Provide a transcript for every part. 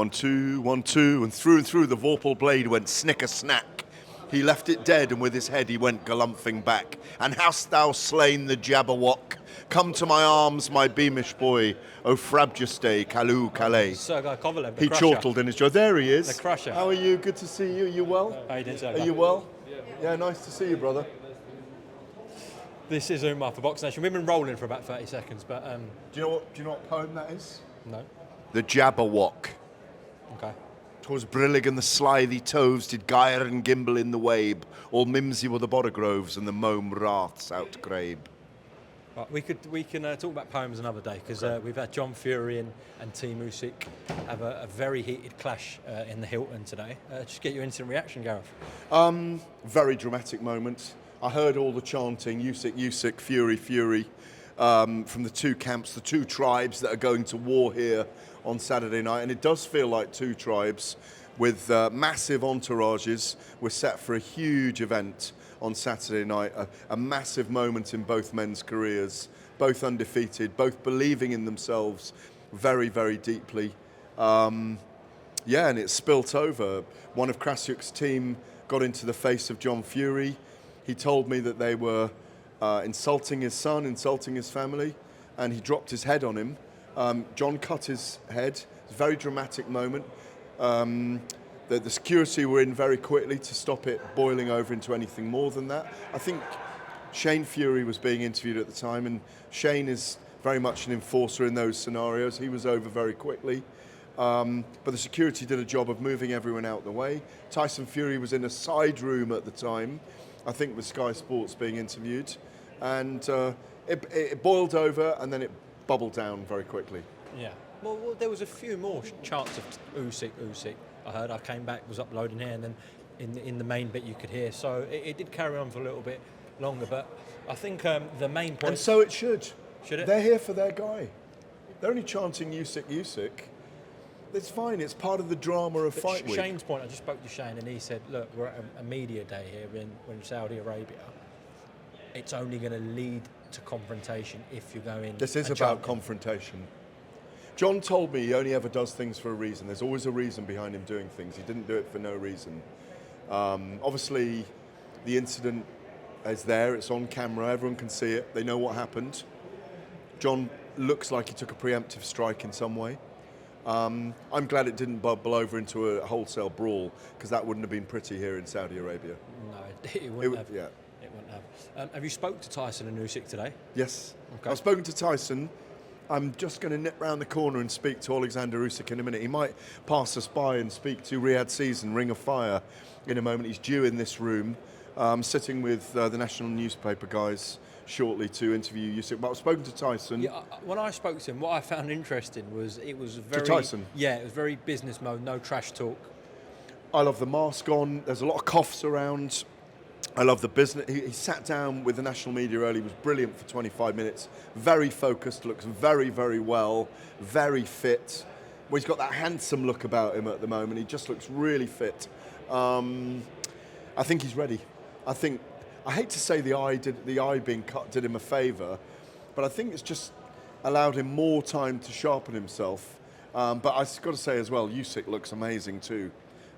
1, 2, 1, 2, and through the vorpal blade went snicker snack. He left it dead, and with his head he went galumphing back. And hast thou slain the Jabberwock? Come to my arms, my beamish boy, O Frabjuste, Kalu Calais. Sergei Kovalev, the He crusher. chortled in his jaw. There he is. The crusher. How are you? Good to see you. Are you well? How you doing, Sergei? Are you well? Yeah, nice to see you, brother. This is Umar for BoxNation. We've been rolling for about 30 seconds, but Do you know what poem that is? no. The Jabberwock. Okay. 'Twas brillig and the slithy toves did gyre and gimble in the wabe. All mimsy were the borogroves and the mome wraths outgrabe. Right, we can talk about poems another day because we've had John Fury and Team Usyk have a very heated clash in the Hilton today. Just get your instant reaction, Gareth. Very dramatic moment. I heard all the chanting, Usyk, Usyk, Fury, Fury, from the two camps, the two tribes that are going to war here on Saturday night. And it does feel like two tribes with massive entourages. We're set for a huge event on Saturday night, a massive moment in both men's careers, both undefeated, both believing in themselves very, very deeply. And it spilt over. One of Krasyuk's team got into the face of John Fury. He told me that they were insulting his son, insulting his family, and he dropped his head on him. John cut his head. It's a very dramatic moment. The security were in very quickly to stop it boiling over into anything more than that. I think Shane Fury was being interviewed at the time, and Shane is very much an enforcer in those scenarios. He was over very quickly. But the security did a job of moving everyone out the way. Tyson Fury was in a side room at the time, I think with Sky Sports being interviewed. And it boiled over and then it bubbled down very quickly. Yeah. Well, there was a few more chants of Usyk. I heard. I came back, was uploading here, and then in the main bit you could hear. So it did carry on for a little bit longer. But I think the main point. And so it should. Should it? They're here for their guy. They're only chanting Usyk, Usyk. It's fine. It's part of the drama of fight week. Shane's point. I just spoke to Shane, and he said, "Look, we're at a media day here in Saudi Arabia. It's only going to lead to confrontation if you go in." This is about confrontation. John told me he only ever does things for a reason. There's always a reason behind him doing things. He didn't do it for no reason. Obviously, the incident is there. It's on camera. Everyone can see it. They know what happened. John looks like he took a preemptive strike in some way. I'm glad it didn't bubble over into a wholesale brawl, because that wouldn't have been pretty here in Saudi Arabia. No, it wouldn't have. Yeah. It wouldn't have. Have you spoke to Tyson and Usyk today? Yes. Okay. I've spoken to Tyson. I'm just going to nip round the corner and speak to Alexander Usyk in a minute. He might pass us by and speak to Riyadh Season, Ring of Fire, in a moment. He's due in this room, sitting with the national newspaper guys shortly to interview Usyk. But I've spoken to Tyson. Yeah, when I spoke to him, what I found interesting was it was very... To Tyson? Yeah, it was very business mode, no trash talk. I love the mask on. There's a lot of coughs around. I love the business. He sat down with the national media early, was brilliant for 25 minutes. Very focused, looks very, very well, very fit. Well, he's got that handsome look about him at the moment. He just looks really fit. I think he's ready. I hate to say the eye being cut did him a favour, but I think it's just allowed him more time to sharpen himself. But I've got to say as well, Usyk looks amazing too.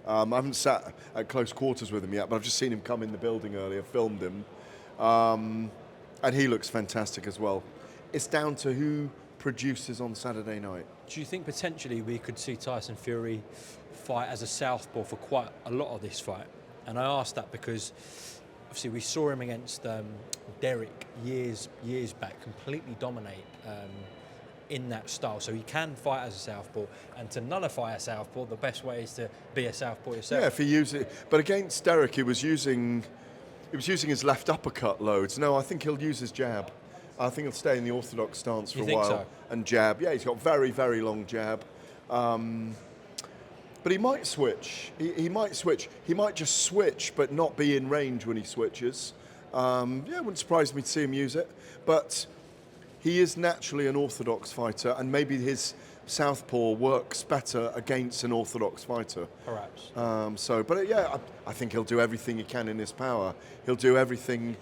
I haven't sat at close quarters with him yet, but I've just seen him come in the building earlier, filmed him, and he looks fantastic as well. It's down to who produces on Saturday night. Do you think potentially we could see Tyson Fury fight as a southpaw for quite a lot of this fight? And I asked that because obviously we saw him against Derek years back completely dominate in that style. So he can fight as a southpaw, and to nullify a southpaw, the best way is to be a southpaw yourself. Yeah, if he uses it. But against Derek, he was using his left uppercut loads. No, I think he'll use his jab. I think he'll stay in the orthodox stance for a while. So? And jab. Yeah, he's got very, very long jab. But he might switch. He might switch. He might just switch, but not be in range when he switches. It wouldn't surprise me to see him use it. But he is naturally an orthodox fighter, and maybe his southpaw works better against an orthodox fighter. Perhaps. I think he'll do everything he can in his power. He'll do everything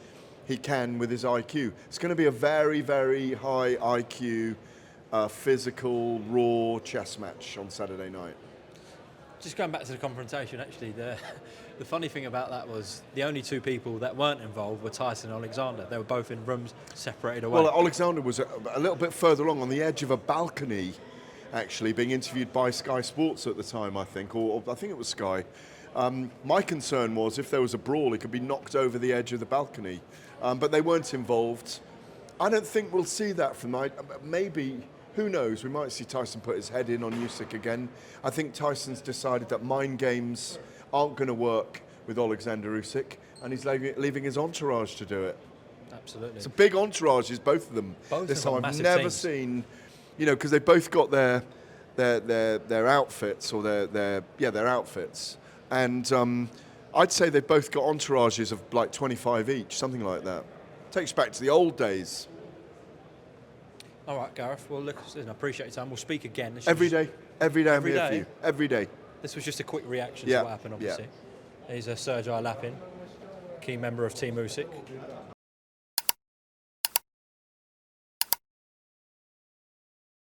he can with his IQ. It's going to be a very, very high IQ, physical, raw chess match on Saturday night. Just going back to the confrontation, actually, the funny thing about that was the only two people that weren't involved were Tyson and Alexander. They were both in rooms separated away. Well, Alexander was a little bit further along on the edge of a balcony, actually, being interviewed by Sky Sports at the time, I think, or I think it was Sky. My concern was if there was a brawl, he could be knocked over the edge of the balcony. But they weren't involved. I don't think we'll see that from maybe. Who knows? We might see Tyson put his head in on Usyk again. I think Tyson's decided that mind games aren't going to work with Alexander Usyk, and he's leaving his entourage to do it. Absolutely. It's a big entourage, is both of them. Both this of them time I've massive never teams. seen, because they both got their outfits or their outfits, and I'd say they've both got entourages of like 25 each, something like that. Takes back to the old days. All right, Gareth. Well, look, I appreciate your time. We'll speak again. Every day I'm Every here for day? you. Every day. This was just a quick reaction Yeah, to what happened, obviously. He's Sergei Lapin, key member of Team Usyk.